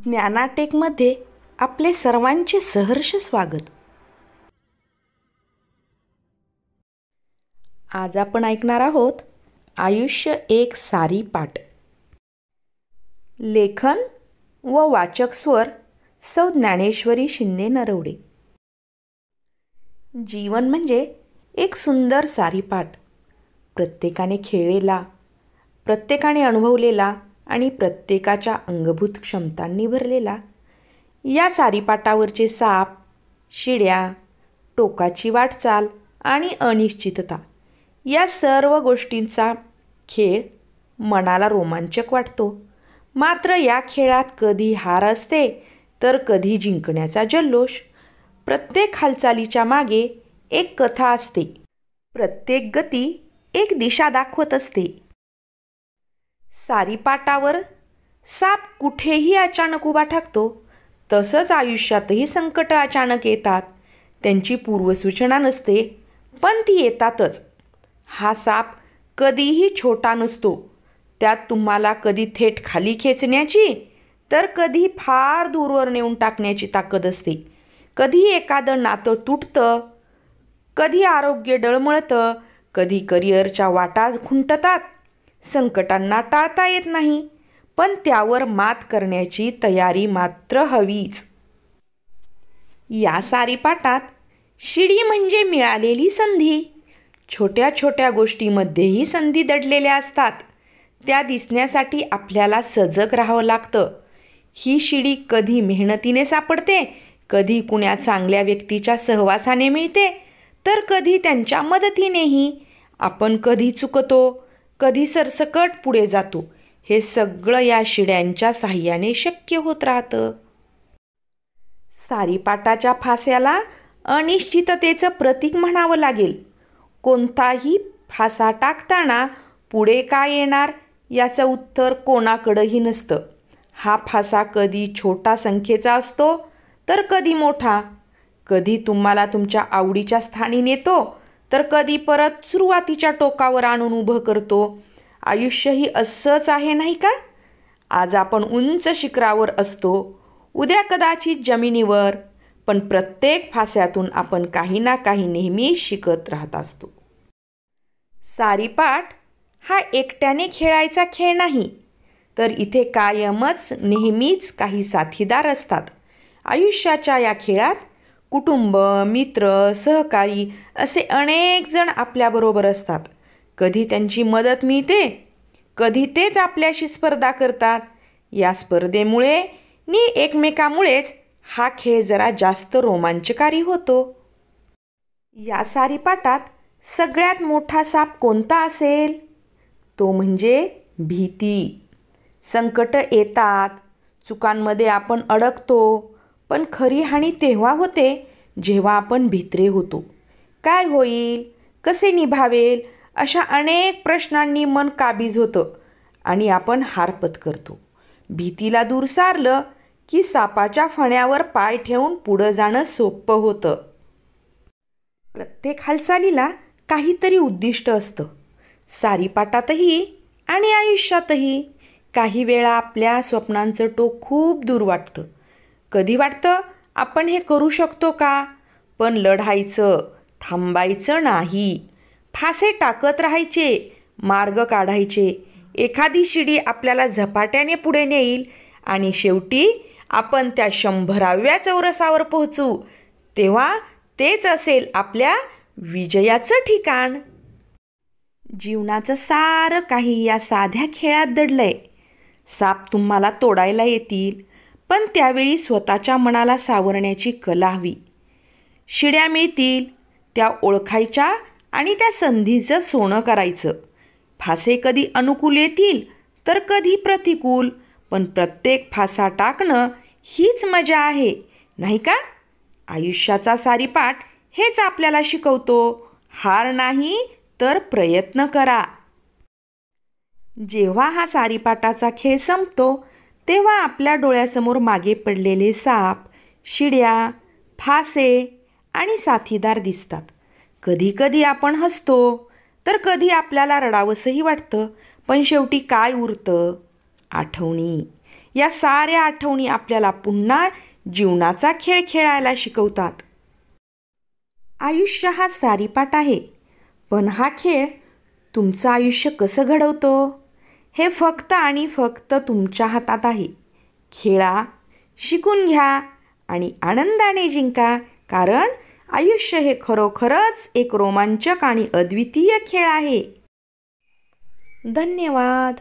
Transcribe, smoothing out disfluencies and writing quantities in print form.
ज्ञानाटेकमध्ये आपले सर्वांचे सहर्ष स्वागत. आज आपण ऐकणार आहोत आयुष्य एक सारी पाट. लेखन व वाचक स्वर सौ ज्ञानेश्वरी शिंदे नरवडे. जीवन म्हणजे एक सुंदर सारीपाट. प्रत्येकाने खेळलेला, प्रत्येकाने अनुभवलेला आणि प्रत्येकाच्या अंगभूत क्षमतांनी भरलेला. या सारीपाटावरचे साप, शिड्या, टोकाची वाटचाल आणि अनिश्चितता या सर्व गोष्टींचा खेळ मनाला रोमांचक वाटतो. मात्र या खेळात कधी हार असते तर कधी जिंकण्याचा जल्लोष. प्रत्येक हालचालीच्या मागे एक कथा असते. प्रत्येक गती एक दिशा दाखवत असते. सारीपाटावर साप कुठेही अचानक उभा ठाकतो, तसंच आयुष्यातही संकट अचानक येतात. त्यांची पूर्वसूचना नसते, पण ती येतातच. हा साप कधीही छोटा नसतो. त्यात तुम्हाला कधी थेट खाली खेचण्याची तर कधी फार दूरवर नेऊन टाकण्याची ताकद असते. कधी एखादं नातं तुटतं, कधी आरोग्य डळमळतं, कधी करिअरच्या वाटा खुंटतात. संकटांना टाळता येत नाही, पण त्यावर मात करण्याची तयारी मात्र हवीच. या सारीपाटात शिडी म्हणजे मिळालेली संधी. छोट्या छोट्या गोष्टीमध्येही संधी दडलेल्या असतात. त्या दिसण्यासाठी आपल्याला सजग राहावं लागतं. ही शिडी कधी मेहनतीने सापडते, कधी कुण्या चांगल्या व्यक्तीच्या सहवासाने मिळते, तर कधी त्यांच्या मदतीनेही. आपण कधी चुकतो, कधी सरसकट पुढे जातो. हे सगळं या शिड्यांच्या साह्याने शक्य होत राहतं. सारीपाटाच्या फास्याला अनिश्चिततेचं प्रतीक म्हणावं लागेल. कोणताही फासा टाकताना पुढे काय येणार याचं उत्तर कोणाकडंही नसतं. हा फासा कधी छोटा संख्येचा असतो तर कधी मोठा. कधी तुम्हाला तुमच्या आवडीच्या स्थानी नेतो तर कधी परत सुरुवातीच्या टोकावर आणून उभं करतो. आयुष्यही असंच आहे, नाही का? आज आपण उंच शिखरावर असतो, उद्या कदाचित जमिनीवर, पण प्रत्येक फास्यातून आपण काही ना काही नेहमी शिकत राहत असतो. सारीपाट हा एकट्याने खेळायचा खेळ नाही, तर इथे कायमच नेहमीच काही साथीदार असतात. आयुष्याच्या या खेळात कुटुंब, मित्र, सहकारी असे अनेक जण आपल्याबरोबर असतात. कधी त्यांची मदत मिळते, कधी तेच आपल्याशी स्पर्धा करतात. या स्पर्धेमुळे नि एकमेकामुळेच हा खेळ जरा जास्त रोमांचकारी होतो. या सारीपाटात सगळ्यात मोठा साप कोणता असेल? तो म्हणजे भीती. संकट येतात, चुकांमध्ये आपण अडकतो, पण खरी हानी तेव्हा होते जेव्हा आपण भित्रे होतो. काय होईल, कसे निभावेल अशा अनेक प्रश्नांनी मन काबीज होतं आणि आपण हार पत्करतो. भीतीला दूर सारलं की सापाच्या फण्यावर पाय ठेवून पुढं जाणं सोपं होतं. प्रत्येक हालचालीला काहीतरी उद्दिष्ट असतं. सारीपाटातही आणि आयुष्यातही. काही वेळा आपल्या स्वप्नांचं टोक खूप दूर वाटतं. कधी वाटतं आपण हे करू शकतो का? पण लढायचं, थांबायचं नाही. फासे टाकत राहायचे, मार्ग काढायचे. एखादी शिडी आपल्याला झपाट्याने पुढे नेईल आणि शेवटी आपण त्या 100व्या चौरसावर पोहोचू. तेव्हा तेच असेल आपल्या विजयाचं ठिकाण. जीवनाचं सारं काही या साध्या खेळात दडलंय. साप तुम्हाला तोडायला येतील, पण त्यावेळी स्वतःच्या मनाला सावरण्याची कला हवी. शिड्या मिळतील, त्या ओळखायच्या आणि त्या संधीचं सोनं करायचं. फासे कधी अनुकूल येतील तर कधी प्रतिकूल, पण प्रत्येक फासा टाकणं हीच मजा आहे, नाही का? आयुष्याचा सारीपाट हेच आपल्याला शिकवतो. हार नाही तर प्रयत्न करा. जेव्हा हा सारीपाटाचा खेळ संपतो तेव्हा आपल्या डोळ्यासमोर मागे पडलेले साप, शिड्या, फासे आणि साथीदार दिसतात. कधी कधी आपण हसतो तर कधी आपल्याला रडावंसंही वाटतं, पण शेवटी काय उरतं? आठवणी. या साऱ्या आठवणी आपल्याला पुन्हा जीवनाचा खेळ खेळायला शिकवतात. आयुष्य हा सारीपाट आहे, पण हा खेळ तुमचं आयुष्य कसं घडवतो हे फक्त आणि फक्त तुमच्या हातात आहे. खेळा, शिकून घ्या आणि आनंदाने जिंका, कारण आयुष्य हे खरोखरच एक रोमांचक आणि अद्वितीय खेळ आहे. धन्यवाद.